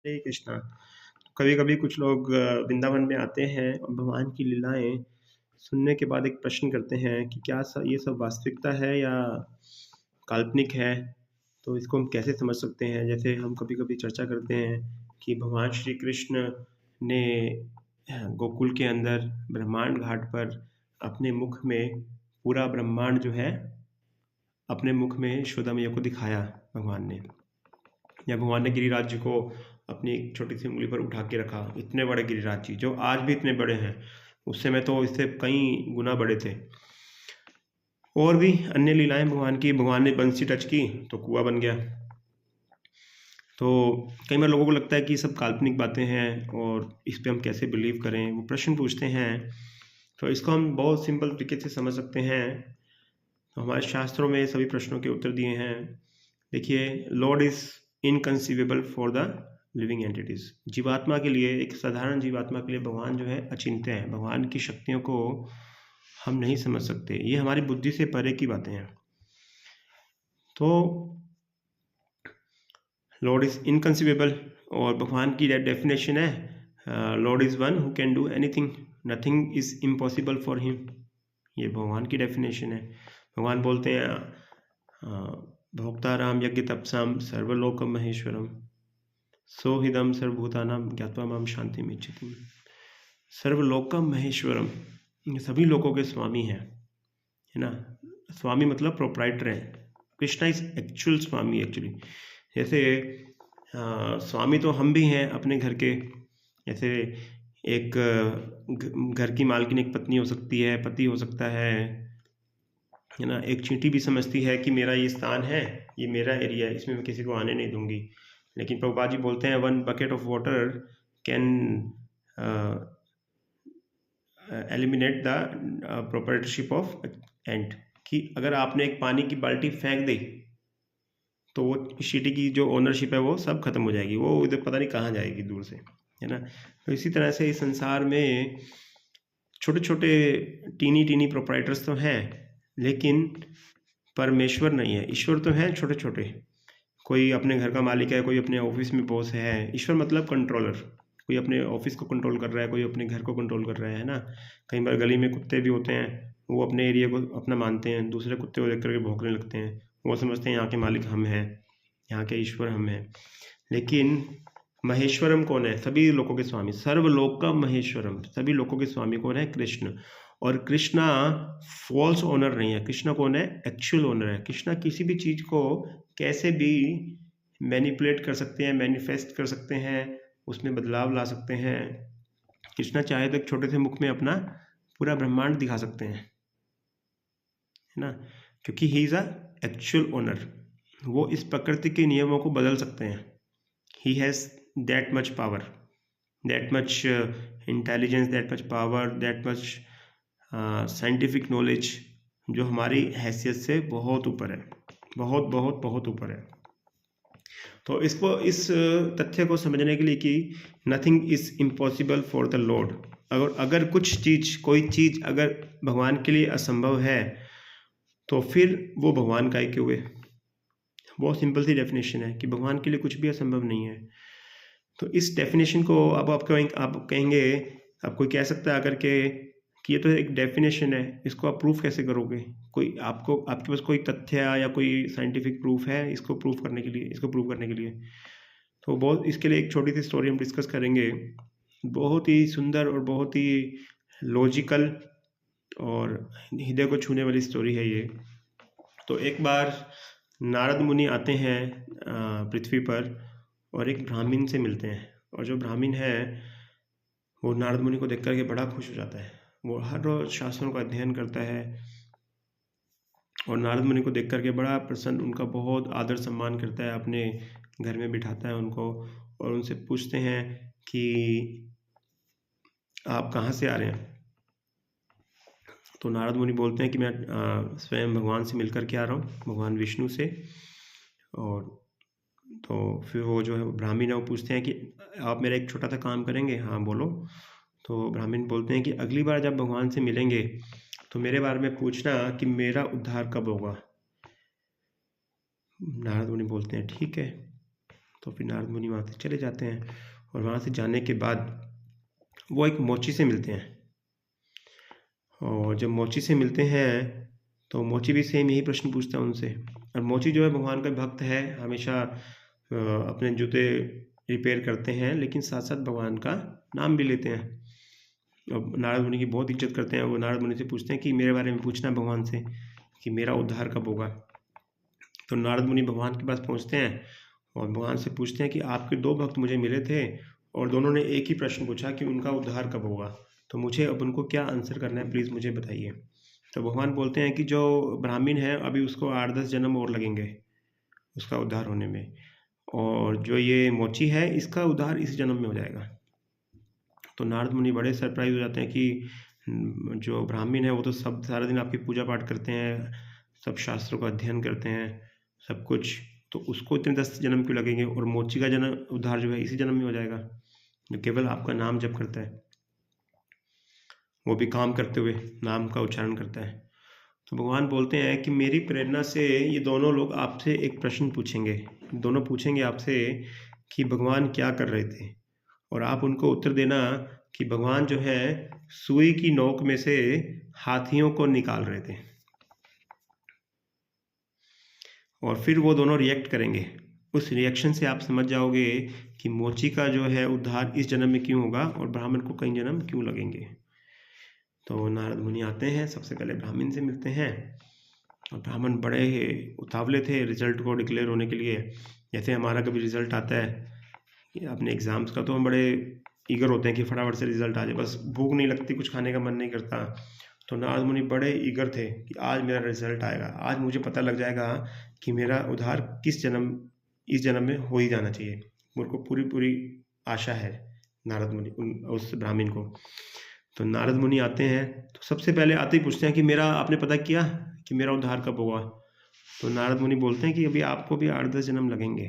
हरे कृष्णा। कभी कभी कुछ लोग वृंदावन में आते हैं और भगवान की लीलाएं सुनने के बाद एक प्रश्न करते हैं कि क्या ये सब वास्तविकता है या काल्पनिक है। तो इसको हम कैसे समझ सकते हैं? जैसे हम कभी कभी चर्चा करते हैं कि भगवान श्री कृष्ण ने गोकुल के अंदर ब्रह्मांड घाट पर अपने मुख में पूरा ब्रह्मांड जो है अपने मुख में यशोदा मैया को दिखाया भगवान ने। या भगवान ने गिरिराज जी को अपनी एक छोटी सी उंगली पर उठा के रखा। इतने बड़े गिरिराज जी जो आज भी इतने बड़े हैं, उस समय तो इससे कई गुना बड़े थे। और भी अन्य लीलाएं भगवान की, भगवान ने बंसी टच की तो कुआं बन गया। तो कई बार लोगों को लगता है कि ये सब काल्पनिक बातें हैं और इस पे हम कैसे बिलीव करें, वो प्रश्न पूछते हैं। तो इसको हम बहुत सिंपल तरीके से समझ सकते हैं। तो हमारे शास्त्रों में सभी प्रश्नों के उत्तर दिए हैं। देखिए, Lord is inconceivable for the living entities. जीवात्मा के लिए, एक साधारण जीवात्मा के लिए भगवान जो है अचिंत्य है। भगवान की शक्तियों को हम नहीं समझ सकते, ये हमारी बुद्धि से परे की बातें हैं। तो लॉर्ड इज इनकंसीवेबल, और भगवान की डेफिनेशन है Lord is one who can do anything, nothing is impossible for him. ये भगवान की डेफिनेशन है। भगवान बोलते हैं भोक्ताराम यज्ञ तपसाम सर्वलोकम महेश्वरम सोहिदम सर्वभूतानाम ज्ञात्वा माम शांतिम इच्छति। सर्वलोकम महेश्वरम, ये सभी लोगों के स्वामी हैं, है ना। स्वामी मतलब प्रोप्राइटर है। Krishna is actual Swami actually. जैसे स्वामी तो हम भी हैं अपने घर के। जैसे एक घर की मालकिन एक पत्नी हो सकती है, पति हो सकता है ना। एक चींटी भी समझती है कि मेरा ये स्थान है, ये मेरा एरिया है, इसमें मैं किसी को आने नहीं दूंगी। लेकिन प्रभुपाद जी बोलते हैं one bucket of water can eliminate the proprietorship of ant. कि अगर आपने एक पानी की बाल्टी फेंक दी तो वो चींटी की जो ओनरशिप है वो सब खत्म हो जाएगी, वो इधर पता नहीं कहाँ जाएगी दूर से, है ना। तो इसी तरह से इस संसार में छोटे छोटे टीनी टीनी प्रोप्राइटर्स तो हैं, लेकिन परमेश्वर नहीं है। ईश्वर तो हैं छोटे छोटे, कोई अपने घर का मालिक है, कोई अपने ऑफिस में बॉस है। ईश्वर मतलब कंट्रोलर, कोई अपने ऑफिस को कंट्रोल कर रहा है, कोई अपने घर को कंट्रोल कर रहा है ना। कई बार गली में कुत्ते भी होते हैं, वो अपने एरिया को अपना मानते हैं, दूसरे कुत्ते को देख करके भौंकने लगते हैं। वो समझते हैं यहाँ के मालिक हम हैं, यहाँ के ईश्वर हम हैं। लेकिन महेश्वरम कौन है? सभी लोगों के स्वामी, सर्वलोकम महेश्वरम, सभी लोगों के स्वामी कौन है? कृष्ण। और कृष्णा फॉल्स ओनर नहीं है। कृष्णा कौन है? एक्चुअल ओनर है। कृष्णा किसी भी चीज को कैसे भी मैनिपुलेट कर सकते हैं, मैनिफेस्ट कर सकते हैं, उसमें बदलाव ला सकते हैं। कृष्णा चाहे तो एक छोटे से मुख में अपना पूरा ब्रह्मांड दिखा सकते हैं, है ना, क्योंकि he is a actual owner. वो इस प्रकृति के नियमों को बदल सकते हैं। He has that much power, that much intelligence, that much power, that much scientific knowledge, जो हमारी हैसियत से बहुत ऊपर है, बहुत बहुत बहुत ऊपर है। तो इसको, इस तथ्य को समझने के लिए कि nothing is impossible for the Lord. अगर कुछ चीज, कोई चीज अगर भगवान के लिए असंभव है तो फिर वो भगवान का ही क्यों है? बहुत सिंपल सी डेफिनेशन है कि भगवान के लिए कुछ भी असंभव नहीं है। तो इस डेफिनेशन को अब आप कहेंगे, अब कोई कह सकता है अगर के कि ये तो एक डेफिनेशन है, इसको आप प्रूफ कैसे करोगे? कोई आपके पास कोई तथ्य या कोई साइंटिफिक प्रूफ है इसको प्रूफ करने के लिए, इसको प्रूव करने के लिए? तो बहुत, इसके लिए एक छोटी सी स्टोरी हम डिस्कस करेंगे। बहुत ही सुंदर और बहुत ही लॉजिकल और हृदय को छूने वाली स्टोरी है ये। तो एक बार नारद मुनि आते हैं पृथ्वी पर और एक ब्राह्मण से मिलते हैं। और जो ब्राह्मण है वो नारद मुनि को देख करके बड़ा खुश हो जाता है। वो हर रोज शास्त्रों का अध्ययन करता है और नारद मुनि को देख करके बड़ा प्रसन्न, उनका बहुत आदर सम्मान करता है, अपने घर में बिठाता है उनको और उनसे पूछते हैं कि आप कहाँ से आ रहे हैं? तो नारद मुनि बोलते हैं कि मैं स्वयं भगवान से मिलकर के आ रहा हूँ, भगवान विष्णु से। और तो फिर वो जो है ब्राह्मण है वो पूछते हैं कि आप मेरा एक छोटा सा काम करेंगे? हाँ बोलो। तो ब्राह्मण बोलते हैं कि अगली बार जब भगवान से मिलेंगे तो मेरे बारे में पूछना कि मेरा उद्धार कब होगा। नारद मुनि बोलते हैं ठीक है। तो फिर नारद मुनि वहाँ से चले जाते हैं और वहाँ से जाने के बाद वो एक मोची से मिलते हैं। और जब मोची से मिलते हैं तो मोची भी सेम यही प्रश्न पूछता है उनसे। और मोची जो है भगवान का भक्त है, हमेशा अपने जूते रिपेयर करते हैं, लेकिन साथ साथ भगवान का नाम भी लेते हैं। अब नारद मुनि की बहुत इज्जत करते हैं। वो नारद मुनि से पूछते हैं कि मेरे बारे में पूछना भगवान से कि मेरा उद्धार कब होगा। तो नारद मुनि भगवान के पास पहुंचते हैं और भगवान से पूछते हैं कि आपके दो भक्त मुझे मिले थे और दोनों ने एक ही प्रश्न पूछा कि उनका उद्धार कब होगा, तो मुझे अब उनको क्या आंसर करना है, प्लीज़ मुझे बताइए। तो भगवान बोलते हैं कि जो ब्राह्मण है अभी उसको 8-10 जन्म और लगेंगे उसका उद्धार होने में, और जो ये मोची है इसका उद्धार इस जन्म में हो जाएगा। तो नारद मुनि बड़े सरप्राइज हो जाते हैं कि जो ब्राह्मण है वो तो सब सारा दिन आपकी पूजा पाठ करते हैं, सब शास्त्रों का अध्ययन करते हैं, सब कुछ, तो उसको इतने 10 जन्म क्यों लगेंगे, और मोची का जन्म उद्धार जो है इसी जन्म में हो जाएगा, जो केवल आपका नाम जप करता है, वो भी काम करते हुए नाम का उच्चारण करता है। तो भगवान बोलते हैं कि मेरी प्रेरणा से ये दोनों लोग आपसे एक प्रश्न पूछेंगे, दोनों पूछेंगे आपसे कि भगवान क्या कर रहे थे, और आप उनको उत्तर देना कि भगवान जो है सुई की नोक में से हाथियों को निकाल रहे थे। और फिर वो दोनों रिएक्ट करेंगे, उस रिएक्शन से आप समझ जाओगे कि मोची का जो है उद्धार इस जन्म में क्यों होगा और ब्राह्मण को कई जन्म क्यों लगेंगे। तो नारद मुनि आते हैं, सबसे पहले ब्राह्मण से मिलते हैं, और ब्राह्मण बड़े उतावले थे रिजल्ट को डिक्लेयर होने के लिए। जैसे हमारा कभी रिजल्ट आता है अपने एग्ज़ाम्स का, तो हम बड़े ईगर होते हैं कि फटाफट से रिजल्ट आ जाए, बस भूख नहीं लगती, कुछ खाने का मन नहीं करता। तो नारद मुनि बड़े ईगर थे कि आज मेरा रिजल्ट आएगा, आज मुझे पता लग जाएगा कि मेरा उद्धार किस जन्म, इस जन्म में हो ही जाना चाहिए। मेरे को पूरी पूरी आशा है नारद मुनि उस ब्राह्मण को। तो नारद मुनि आते हैं तो सबसे पहले आते ही पूछते हैं कि मेरा आपने पता किया कि मेरा उद्धार कब होगा। तो नारद मुनि बोलते हैं कि अभी आपको भी 8-10 जन्म लगेंगे।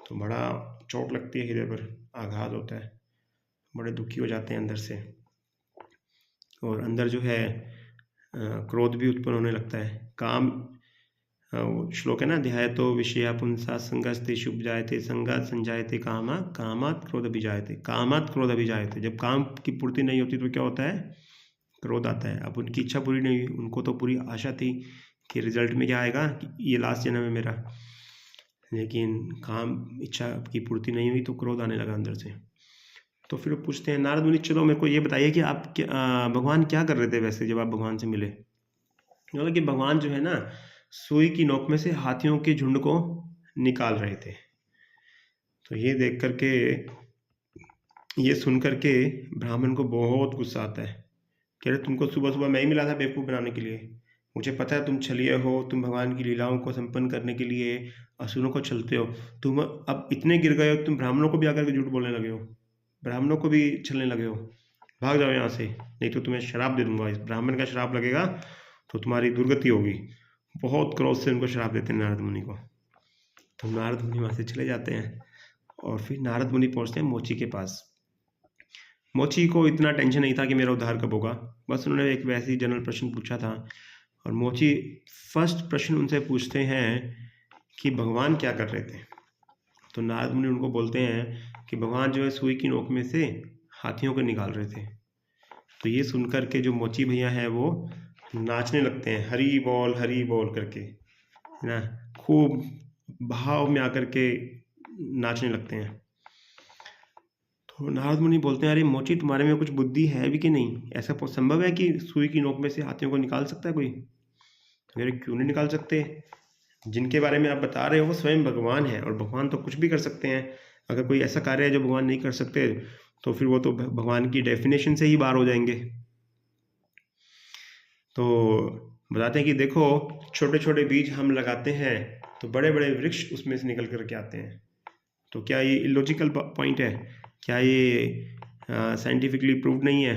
तो बड़ा चोट लगती है, हृदय पर आघात होता है, बड़े दुखी हो जाते हैं अंदर से, और अंदर जो है क्रोध भी उत्पन्न होने लगता है। काम श्लोक है ना, ध्यायतो विषया पुंसा संगस्ते शुभ जायते संगात संजायते कामा कामात क्रोध अभिजायते, कामात क्रोध अभिजायते। जब काम की पूर्ति नहीं होती तो क्या होता है, क्रोध आता है। अब उनकी इच्छा पूरी नहीं हुई, उनको तो पूरी आशा थी कि रिजल्ट में क्या आएगा कि ये लास्ट जन्म है मेरा, लेकिन काम इच्छा की पूर्ति नहीं हुई तो क्रोध आने लगा अंदर से। तो फिर वो पूछते हैं नारद मुनि, चलो मेरे को ये बताइए कि आप भगवान क्या कर रहे थे वैसे जब आप भगवान से मिले। मतलब कि भगवान जो है ना सुई की नोक में से हाथियों के झुंड को निकाल रहे थे। तो ये देख करके, ये सुन करके ब्राह्मण को बहुत गुस्सा आता है। कह रहे तुमको सुबह सुबह मैं ही मिला था बेवकूफ़ बनाने के लिए, मुझे पता है तुम छलिए हो, तुम भगवान की लीलाओं को संपन्न करने के लिए असुरों को छलते हो, तुम अब इतने गिर गए हो, तुम ब्राह्मणों को भी आकर के झूठ बोलने लगे हो, ब्राह्मणों को भी छलने लगे हो, भाग जाओ यहाँ से, नहीं तो तुम्हें शराप दे दूंगा, इस ब्राह्मण का शराप लगेगा तो तुम्हारी दुर्गति होगी। बहुत क्रोध से उनको शराप देते हैं नारद मुनि को। तो नारद मुनि वहाँ से चले जाते हैं और फिर नारद मुनि पहुँचते हैं मोची के पास। मोची को इतना टेंशन नहीं था कि मेरा उद्धार कब होगा, बस उन्होंने एक वैसे ही जनरल प्रश्न पूछा था। और मोची फर्स्ट प्रश्न उनसे पूछते हैं कि भगवान क्या कर रहे थे। तो नारद मुनि उनको बोलते हैं कि भगवान जो है सुई की नोक में से हाथियों को निकाल रहे थे। तो ये सुनकर के जो मोची भैया हैं वो नाचने लगते हैं, हरी बोल करके, है ना, खूब भाव में आकर के नाचने लगते हैं। तो नारद मुनि बोलते हैं अरे मोची तुम्हारे में कुछ बुद्धि है भी कि नहीं, ऐसा संभव है कि सुई की नोक में से हाथियों को निकाल सकता है कोई। अरे क्यों नहीं निकाल सकते, जिनके बारे में आप बता रहे हो वो स्वयं भगवान है, और भगवान तो कुछ भी कर सकते हैं। अगर कोई ऐसा कार्य है जो भगवान नहीं कर सकते तो फिर वो तो भगवान की डेफिनेशन से ही बाहर हो जाएंगे। तो बताते हैं कि देखो छोटे छोटे बीज हम लगाते हैं तो बड़े बड़े वृक्ष उसमें से निकल करके आते हैं। तो क्या ये इलॉजिकल पॉइंट है, क्या ये साइंटिफिकली प्रूव्ड नहीं है।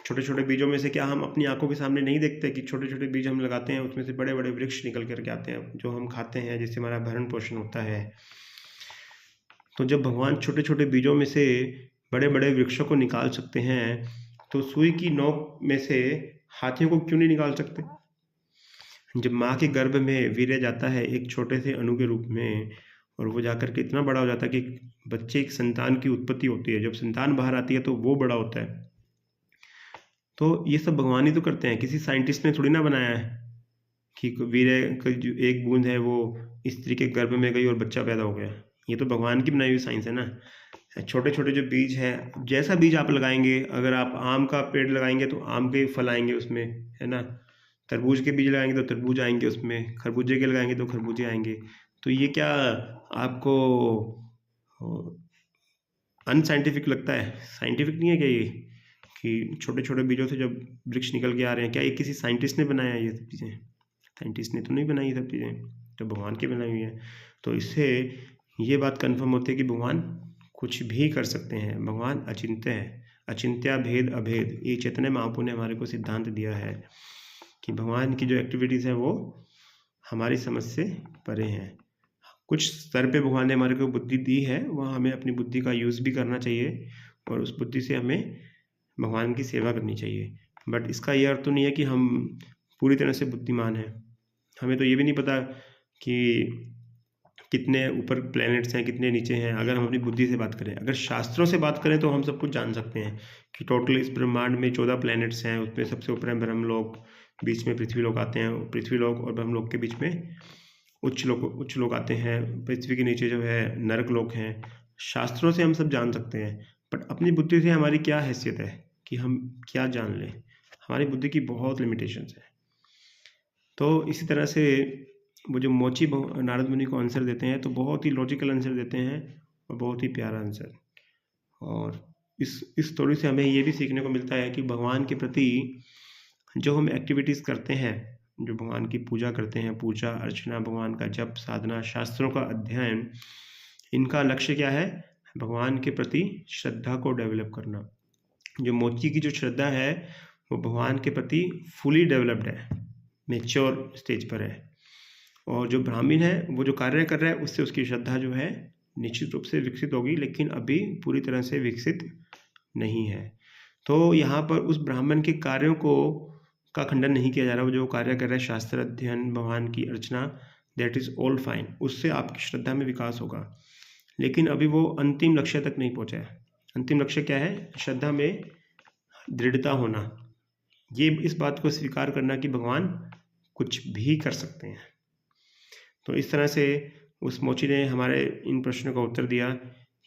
छोटे छोटे बीजों में से क्या हम अपनी आंखों के सामने नहीं देखते कि छोटे छोटे बीज हम लगाते हैं उसमें से बड़े बड़े वृक्ष निकल करके आते हैं जो हम खाते हैं, जिससे हमारा भरण पोषण होता है। तो जब भगवान छोटे छोटे बीजों में से बड़े बड़े वृक्षों को निकाल सकते हैं तो सुई की नोक में से हाथियों को क्यों नहीं निकाल सकते। जब माँ के गर्भ में वीर्य जाता है एक छोटे से अणु के रूप में, और वो जाकर के इतना बड़ा हो जाता है कि बच्चे एक संतान की उत्पत्ति होती है। जब संतान बाहर आती है तो वो बड़ा होता है। तो ये सब भगवान ही तो करते हैं, किसी साइंटिस्ट ने थोड़ी ना बनाया है कि वीर्य की जो एक बूंद है वो स्त्री के गर्भ में गई और बच्चा पैदा हो गया। ये तो भगवान की बनाई हुई साइंस है ना। छोटे छोटे जो बीज हैं, जैसा बीज आप लगाएंगे, अगर आप आम का पेड़ लगाएंगे तो आम के फल आएंगे उसमें, है ना। तरबूज के बीज लगाएंगे तो तरबूज आएंगे उसमें, खरबूजे के लगाएंगे तो खरबूजे आएंगे। तो ये क्या आपको अनसाइंटिफिक लगता है? साइंटिफिक नहीं है क्या ये, कि छोटे छोटे बीजों से जब वृक्ष निकल के आ रहे हैं? क्या ये किसी साइंटिस्ट ने बनाया है ये सब चीज़ें? साइंटिस्ट ने तो नहीं बनाई ये सब चीज़ें, तो भगवान की बनाई हुई है। तो इससे ये बात कन्फर्म होती है कि भगवान कुछ भी कर सकते हैं। भगवान अचिंत्य है, अचिंत्या भेद अभेद, ये चैतन्य महाप्रभु ने हमारे को सिद्धांत दिया है कि भगवान की जो एक्टिविटीज़ हैं वो हमारी समझ से परे हैं। कुछ स्तर पे भगवान ने हमारे को बुद्धि दी है, वह हमें अपनी बुद्धि का यूज़ भी करना चाहिए और उस बुद्धि से हमें भगवान की सेवा करनी चाहिए। बट इसका ये अर्थ तो नहीं है कि हम पूरी तरह से बुद्धिमान हैं। हमें तो ये भी नहीं पता कि कितने ऊपर प्लैनेट्स हैं, कितने नीचे हैं। अगर हम अपनी बुद्धि से बात करें, अगर शास्त्रों से बात करें तो हम सब कुछ जान सकते हैं कि टोटल इस ब्रह्मांड में 14 प्लैनेट्स हैं। उसमें सबसे ऊपर है ब्रह्मलोक, बीच में पृथ्वीलोक आते हैं, पृथ्वीलोक और ब्रह्मलोक के बीच में उच्च लोक आते हैं, पृथ्वी के नीचे जो है नरक लोक हैं। शास्त्रों से हम सब जान सकते हैं, बट अपनी बुद्धि से हमारी क्या हैसियत है कि हम क्या जान लें? हमारी बुद्धि की बहुत लिमिटेशंस है। तो इसी तरह से वो जो मोची नारद मुनि को आंसर देते हैं तो बहुत ही लॉजिकल आंसर देते हैं और बहुत ही प्यारा आंसर। और इस स्टोरी से हमें ये भी सीखने को मिलता है कि भगवान के प्रति जो हम एक्टिविटीज़ करते हैं, जो भगवान की पूजा करते हैं, पूजा अर्चना, भगवान का जप, साधना, शास्त्रों का अध्ययन, इनका लक्ष्य क्या है? भगवान के प्रति श्रद्धा को डेवलप करना। जो मोची की जो श्रद्धा है वो भगवान के प्रति फुली डेवलप्ड है, मेच्योर स्टेज पर है। और जो ब्राह्मण है वो जो कार्य कर रहा है उससे उसकी श्रद्धा जो है निश्चित रूप से विकसित होगी, लेकिन अभी पूरी तरह से विकसित नहीं है। तो यहाँ पर उस ब्राह्मण के कार्यों का खंडन नहीं किया जा रहा। वो जो कार्य कर रहा है, शास्त्र अध्ययन, भगवान की अर्चना, दैट इज़ ऑल फाइन, उससे आपकी श्रद्धा में विकास होगा, लेकिन अभी वो अंतिम लक्ष्य तक नहीं पहुँचा है। अंतिम लक्ष्य क्या है? श्रद्धा में दृढ़ता होना, ये इस बात को स्वीकार करना कि भगवान कुछ भी कर सकते हैं। तो इस तरह से उस मोची ने हमारे इन प्रश्नों का उत्तर दिया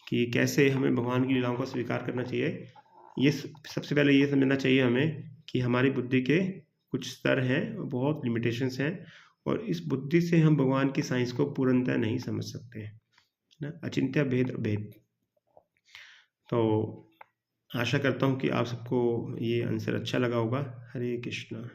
कि कैसे हमें भगवान की लीलाओं को स्वीकार करना चाहिए। ये सबसे पहले ये समझना चाहिए हमें कि हमारी बुद्धि के कुछ स्तर हैं, बहुत लिमिटेशंस हैं, और इस बुद्धि से हम भगवान की साइंस को पूर्णतः नहीं समझ सकते हैं ना। अचिंत्य भेद अभेद। तो आशा करता हूँ कि आप सबको ये आंसर अच्छा लगा होगा। हरे कृष्णा।